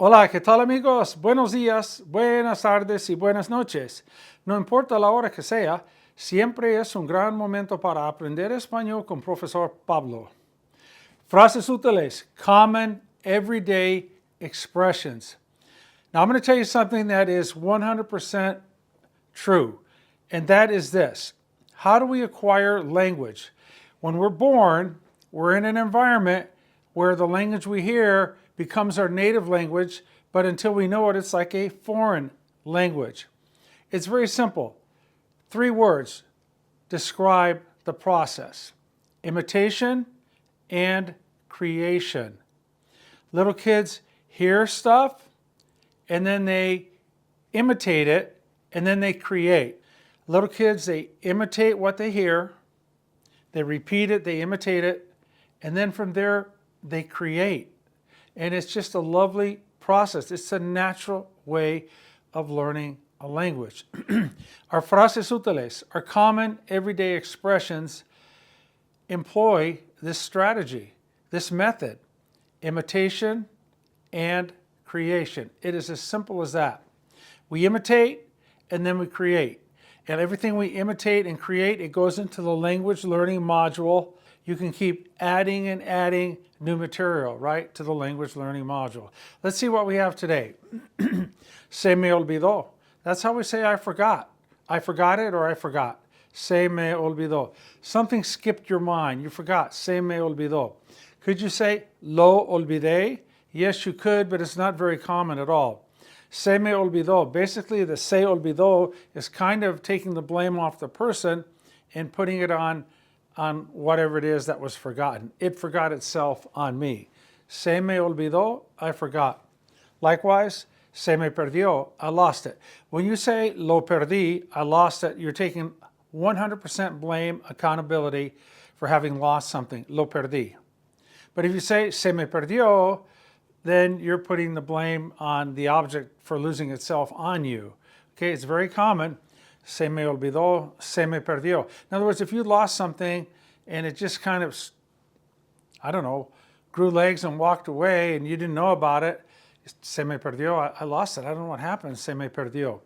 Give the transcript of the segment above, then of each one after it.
Hola, ¿qué tal amigos? Buenos días, buenas tardes y buenas noches. No importa la hora que sea, siempre es un gran momento para aprender español con Profesor Pablo. Frases útiles, common everyday expressions. Now I'm going to tell you something that is 100% true, and that is this. How do we acquire language? When we're born, we're in an environment where the language we hear becomes our native language, but until we know it, it's like a foreign language. It's very simple. 3 words describe the process: imitation and creation. Little kids hear stuff, and then they imitate it, and then they create. Little kids, they imitate what they hear, they repeat it, they imitate it, and then from there, they create. And it's just a lovely process. It's a natural way of learning a language. Our frases útiles, our common everyday expressions, employ this strategy, this method: imitation and creation. It is as simple as that. We imitate and then we create. And everything we imitate and create, it goes into the language learning module. You can keep adding and adding new material, right, to the language learning module. Let's see what we have today. Se me olvidó. That's how we say I forgot. I forgot it or I forgot. Se me olvidó. Something skipped your mind. You forgot. Se me olvidó. Could you say lo olvidé? Yes, you could, but it's not very common at all. Se me olvidó. Basically, the se olvidó is kind of taking the blame off the person and putting it on whatever it is that was forgotten. It forgot itself on me. Se me olvidó, I forgot. Likewise, se me perdió, I lost it. When you say lo perdí, I lost it, you're taking 100% blame, accountability for having lost something. Lo perdí. But if you say se me perdió, then you're putting the blame on the object for losing itself on you. Okay, it's very common. Se me olvidó, se me perdió. In other words, if you lost something and it just kind of, I don't know, grew legs and walked away and you didn't know about it, se me perdió, I lost it. I don't know what happened, se me perdió.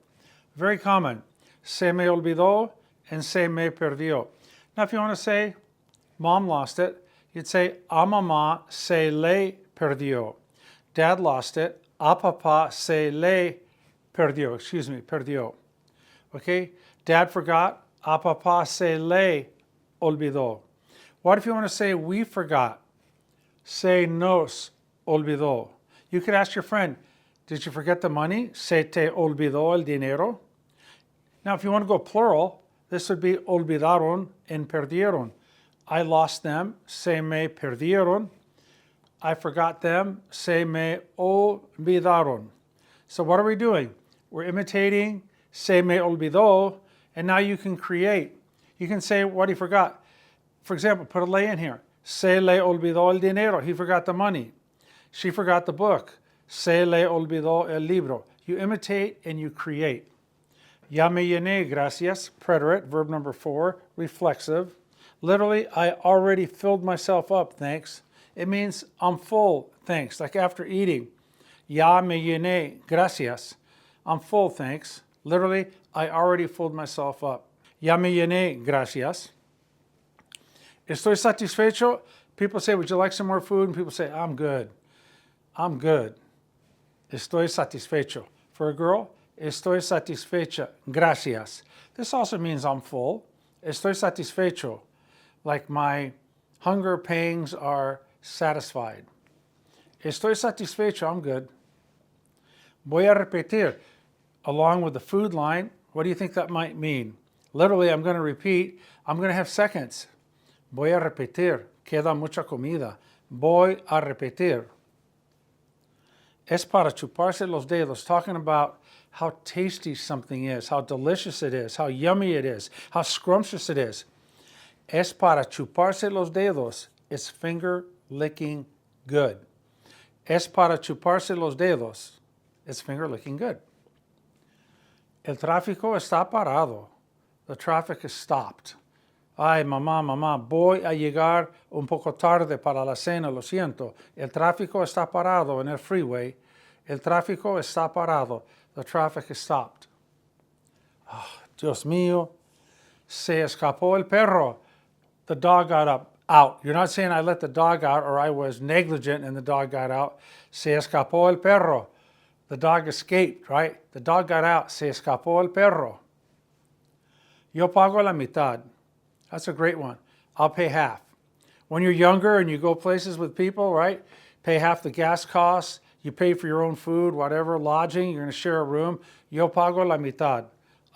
Very common. Se me olvidó and se me perdió. Now, if you want to say mom lost it, you'd say a mamá se le perdió. Dad lost it, a papá se le perdió. Perdió. Okay, Dad forgot, a papá se le olvidó. What if you want to say we forgot? Se nos olvidó. You could ask your friend, did you forget the money? Se te olvidó el dinero? Now, if you want to go plural, this would be olvidaron and perdieron. I lost them, se me perdieron. I forgot them, se me olvidaron. So what are we doing? We're imitating se me olvidó, and now you can create. You can say what he forgot. For example, put a le in here. Se le olvidó el dinero. He forgot the money. She forgot the book. Se le olvidó el libro. You imitate and you create. Ya me llené, gracias. Preterite, verb number 4, reflexive. Literally, I already filled myself up, thanks. It means I'm full, thanks. Like after eating. Ya me llené, gracias. I'm full, thanks. Literally, I already filled myself up. Ya me llené, gracias. Estoy satisfecho. People say, would you like some more food? And people say, I'm good. I'm good. Estoy satisfecho. For a girl, estoy satisfecha, gracias. This also means I'm full. Estoy satisfecho. Like my hunger pangs are satisfied. Estoy satisfecho, I'm good. Voy a repetir. Along with the food line, what do you think that might mean? Literally, I'm going to repeat. I'm going to have seconds. Voy a repetir. Queda mucha comida. Voy a repetir. Es para chuparse los dedos, talking about how tasty something is, how delicious it is, how yummy it is, how scrumptious it is. Es para chuparse los dedos. It's finger licking good. Es para chuparse los dedos. It's finger licking good. El tráfico está parado. The traffic is stopped. Ay, mamá, voy a llegar un poco tarde para la cena, lo siento. El tráfico está parado en el freeway. El tráfico está parado. The traffic is stopped. Oh, Dios mío. Se escapó el perro. The dog got out. You're not saying I let the dog out or I was negligent and the dog got out. Se escapó el perro. The dog escaped, right? The dog got out. Se escapó el perro. Yo pago la mitad. That's a great one. I'll pay half. When you're younger and you go places with people, right? Pay half the gas costs. You pay for your own food, whatever, lodging. You're going to share a room. Yo pago la mitad.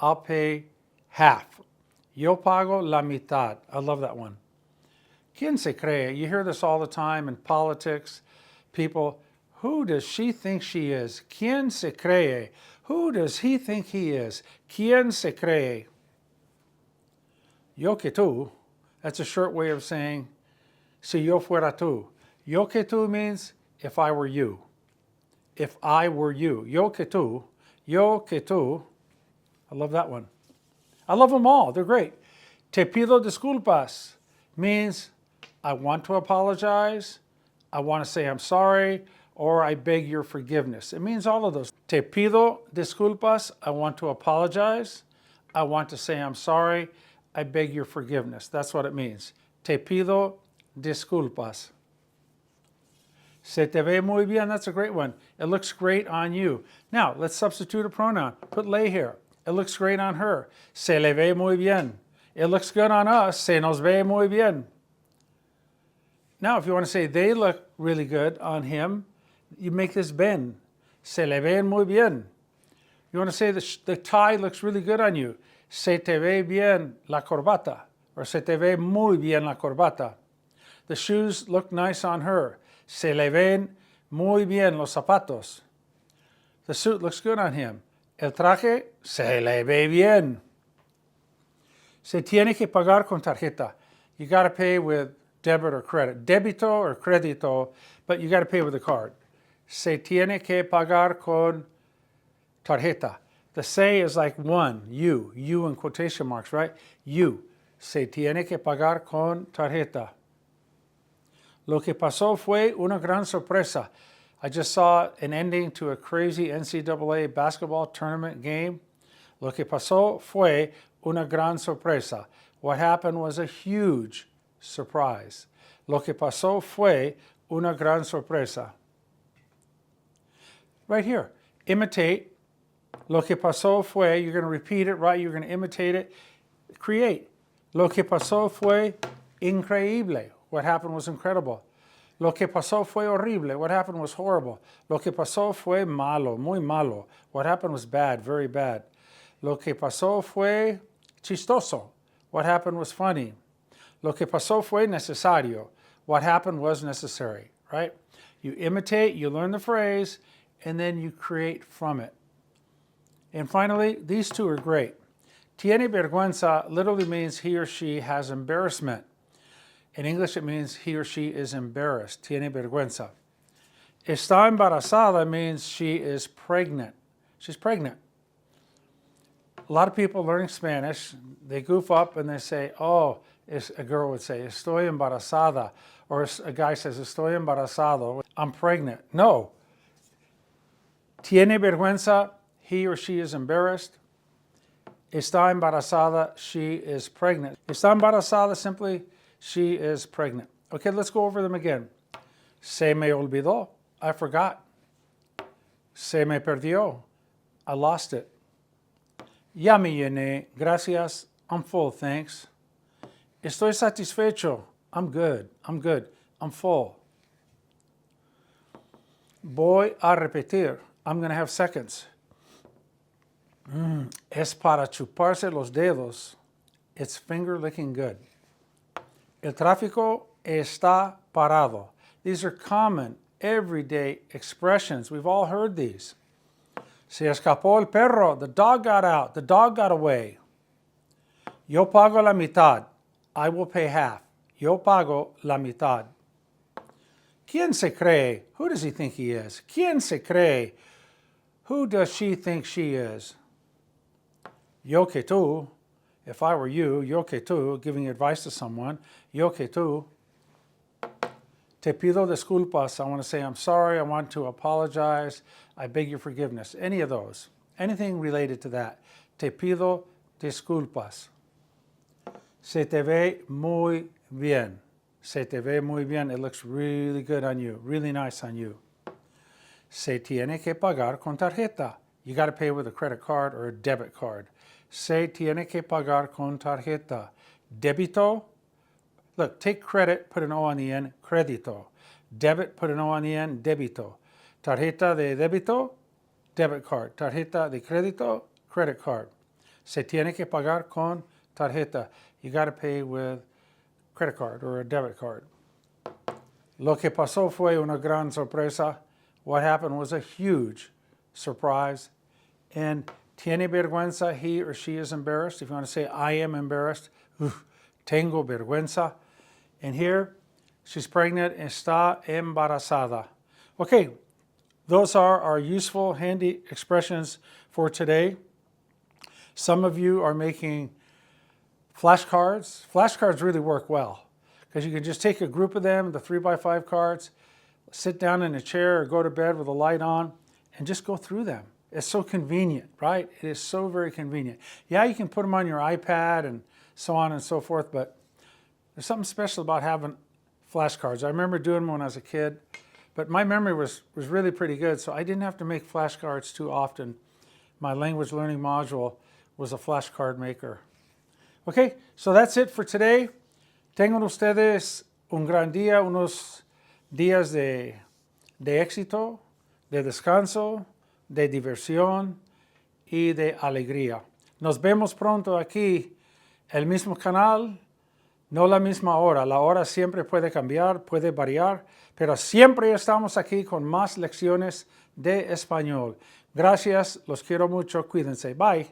I'll pay half. Yo pago la mitad. I love that one. ¿Quién se cree? You hear this all the time in politics. People, who does she think she is? ¿Quién se cree? Who does he think he is? ¿Quién se cree? Yo que tú. That's a short way of saying, si yo fuera tú. Yo que tú means if I were you. If I were you. Yo que tú. Yo que tú. I love that one. I love them all. They're great. Te pido disculpas means I want to apologize, I want to say I'm sorry, or I beg your forgiveness. It means all of those. Te pido disculpas, I want to apologize, I want to say I'm sorry, I beg your forgiveness. That's what it means. Te pido disculpas. Se te ve muy bien. That's a great one. It looks great on you. Now, let's substitute a pronoun. Put le here. It looks great on her. Se le ve muy bien. It looks good on us. Se nos ve muy bien. Now, if you want to say they look really good on him, you make this ben. Se le ven muy bien. You want to say the tie looks really good on you. Se te ve bien la corbata. Or se te ve muy bien la corbata. The shoes look nice on her. Se le ven muy bien los zapatos. The suit looks good on him. El traje se le ve bien. Se tiene que pagar con tarjeta. You got to pay with debit or credit. Débito or crédito, but you got to pay with a card. Se tiene que pagar con tarjeta. The se is like one, you in quotation marks, right? You. Se tiene que pagar con tarjeta. Lo que pasó fue una gran sorpresa. I just saw an ending to a crazy NCAA basketball tournament game. Lo que pasó fue una gran sorpresa. What happened was a huge surprise. Lo que pasó fue una gran sorpresa. Right here, imitate. Lo que pasó fue, you're going to repeat it, right? You're going to imitate it. Create. Lo que pasó fue increíble. What happened was incredible. Lo que pasó fue horrible. What happened was horrible. Lo que pasó fue malo, muy malo. What happened was bad, very bad. Lo que pasó fue chistoso. What happened was funny. Lo que pasó fue necesario. What happened was necessary, right? You imitate, you learn the phrase, and then you create from it. And finally, these two are great. Tiene vergüenza literally means he or she has embarrassment. In English, it means he or she is embarrassed. Tiene vergüenza. Está embarazada means she is pregnant. She's pregnant. A lot of people learning Spanish, they goof up and they say, oh, a girl would say, estoy embarazada. Or a guy says, estoy embarazado. I'm pregnant. No. Tiene vergüenza, he or she is embarrassed. Está embarazada, she is pregnant. Está embarazada, simply, she is pregnant. Okay, let's go over them again. Se me olvidó. I forgot. Se me perdió. I lost it. Ya me llené. Gracias. I'm full, thanks. Estoy satisfecho. I'm good. I'm good. I'm full. Voy a repetir. I'm going to have seconds. Es para chuparse los dedos. It's finger licking good. El tráfico está parado. These are common, everyday expressions. We've all heard these. Se escapó el perro. The dog got out. The dog got away. Yo pago la mitad. I will pay half. Yo pago la mitad. ¿Quién se cree? Who does he think he is? ¿Quién se cree? Who does she think she is? Yo que tú. If I were you, yo que tú, giving advice to someone. Yo que tú. Te pido disculpas. I want to say I'm sorry. I want to apologize. I beg your forgiveness. Any of those. Anything related to that. Te pido disculpas. Se te ve muy bien. Se te ve muy bien. It looks really good on you. Really nice on you. Se tiene que pagar con tarjeta. You got to pay with a credit card or a debit card. Se tiene que pagar con tarjeta. Débito. Look, take credit, put an O on the end, crédito. Debit, put an O on the end, débito. Tarjeta de débito, debit card. Tarjeta de crédito, credit card. Se tiene que pagar con tarjeta. You got to pay with credit card or a debit card. Lo que pasó fue una gran sorpresa. What happened was a huge surprise. And tiene vergüenza, he or she is embarrassed. If you want to say, I am embarrassed, tengo vergüenza. And here, she's pregnant, está embarazada. Okay, those are our useful, handy expressions for today. Some of you are making flashcards. Flashcards really work well because you can just take a group of them, the 3x5 cards, sit down in a chair or go to bed with a light on and just go through them. It's so convenient, right? It is so very convenient. Yeah, you can put them on your iPad and so on and so forth, but there's something special about having flashcards. I remember doing them when I was a kid, but my memory was really pretty good, so I didn't have to make flashcards too often. My language learning module was a flashcard maker. Okay, so that's it for today. Tengan ustedes un gran día, unos días de éxito, de descanso, de diversión y de alegría. Nos vemos pronto aquí, el mismo canal, no la misma hora. La hora siempre puede cambiar, puede variar, pero siempre estamos aquí con más lecciones de español. Gracias, los quiero mucho, cuídense, bye.